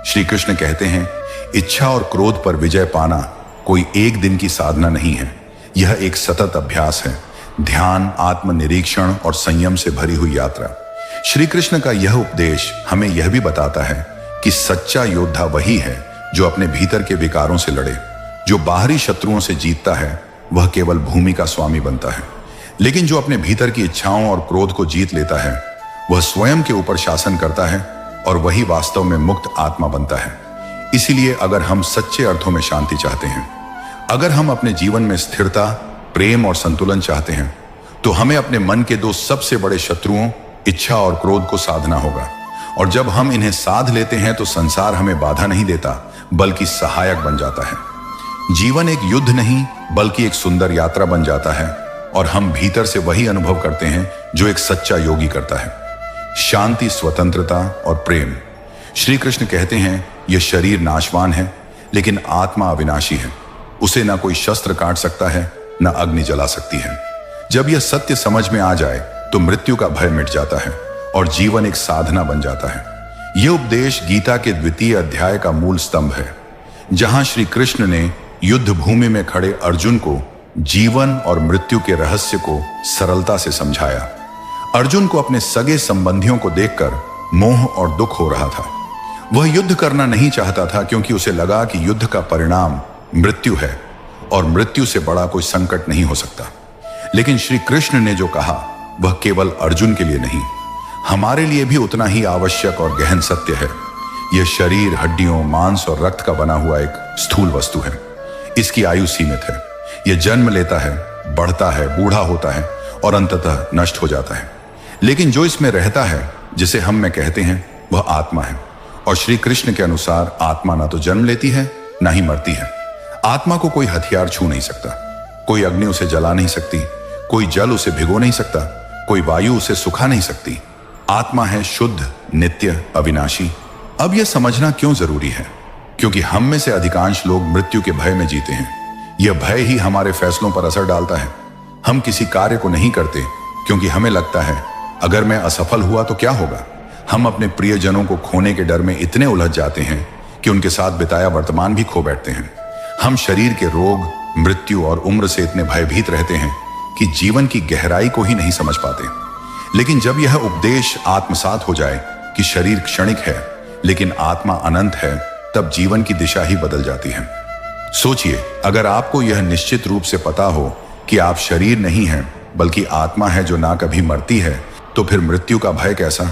श्री कृष्ण कहते हैं, इच्छा और क्रोध पर विजय पाना कोई एक दिन की साधना नहीं है, यह एक सतत अभ्यास है, ध्यान, आत्मनिरीक्षण और संयम से भरी हुई यात्रा। श्री कृष्ण का यह उपदेश हमें यह भी बताता है कि सच्चा योद्धा वही है जो अपने भीतर के विकारों से लड़े। जो बाहरी शत्रुओं से जीतता है वह केवल भूमि का स्वामी बनता है, लेकिन जो अपने भीतर की इच्छाओं और क्रोध को जीत लेता है वह स्वयं के ऊपर शासन करता है और वही वास्तव में मुक्त आत्मा बनता है। इसीलिए अगर हम सच्चे अर्थों में शांति चाहते हैं, अगर हम अपने जीवन में स्थिरता, प्रेम और संतुलन चाहते हैं, तो हमें अपने मन के दो सबसे बड़े शत्रुओं इच्छा और क्रोध को साधना होगा। और जब हम इन्हें साध लेते हैं तो संसार हमें बाधा नहीं देता बल्कि सहायक बन जाता है। जीवन एक युद्ध नहीं बल्कि एक सुंदर यात्रा बन जाता है और हम भीतर से वही अनुभव करते हैं जो एक सच्चा योगी करता है, शांति, स्वतंत्रता और प्रेम। श्री कृष्ण कहते हैं, यह शरीर नाशवान है लेकिन आत्मा अविनाशी है, उसे ना कोई शस्त्र काट सकता है ना अग्नि जला सकती है। जब यह सत्य समझ में आ जाए तो मृत्यु का भय मिट जाता है और जीवन एक साधना बन जाता है। यह उपदेश गीता के 2वें अध्याय का मूल स्तंभ है, जहां श्री कृष्ण ने युद्ध भूमि में खड़े अर्जुन को जीवन और मृत्यु के रहस्य को सरलता से समझाया। अर्जुन को अपने सगे संबंधियों को देखकर मोह और दुख हो रहा था। वह युद्ध करना नहीं चाहता था क्योंकि उसे लगा कि युद्ध का परिणाम मृत्यु है और मृत्यु से बड़ा कोई संकट नहीं हो सकता। लेकिन श्री कृष्ण ने जो कहा वह केवल अर्जुन के लिए नहीं, हमारे लिए भी उतना ही आवश्यक और गहन सत्य है। यह शरीर हड्डियों, मांस और रक्त का बना हुआ एक स्थूल वस्तु है। इसकी आयु सीमित है। यह जन्म लेता है, बढ़ता है, बूढ़ा होता है और अंततः नष्ट हो जाता है। लेकिन जो इसमें रहता है, जिसे हम में कहते हैं, वह आत्मा है। और श्री कृष्ण के अनुसार आत्मा ना तो जन्म लेती है ना ही मरती है। आत्मा को कोई हथियार छू नहीं सकता, कोई अग्नि उसे जला नहीं सकती, कोई जल उसे भिगो नहीं सकता, कोई वायु उसे सुखा नहीं सकती। आत्मा है शुद्ध, नित्य, अविनाशी। अब यह समझना क्यों जरूरी है? क्योंकि हम में से अधिकांश लोग मृत्यु के भय में जीते हैं। यह भय ही हमारे फैसलों पर असर डालता है। हम किसी कार्य को नहीं करते क्योंकि हमें लगता है अगर मैं असफल हुआ तो क्या होगा। हम अपने प्रियजनों को खोने के डर में इतने उलझ जाते हैं कि उनके साथ बिताया वर्तमान भी खो बैठते हैं। हम शरीर के रोग, मृत्यु और उम्र से इतने भयभीत रहते हैं कि जीवन की गहराई को ही नहीं समझ पाते। लेकिन जब यह उपदेश आत्मसात हो जाए कि शरीर क्षणिक है लेकिन आत्मा अनंत है, तब जीवन की दिशा ही बदल जाती है। सोचिए, अगर आपको यह निश्चित रूप से पता हो कि आप शरीर नहीं हैं बल्कि आत्मा है जो ना कभी मरती है, तो फिर मृत्यु का भय कैसा?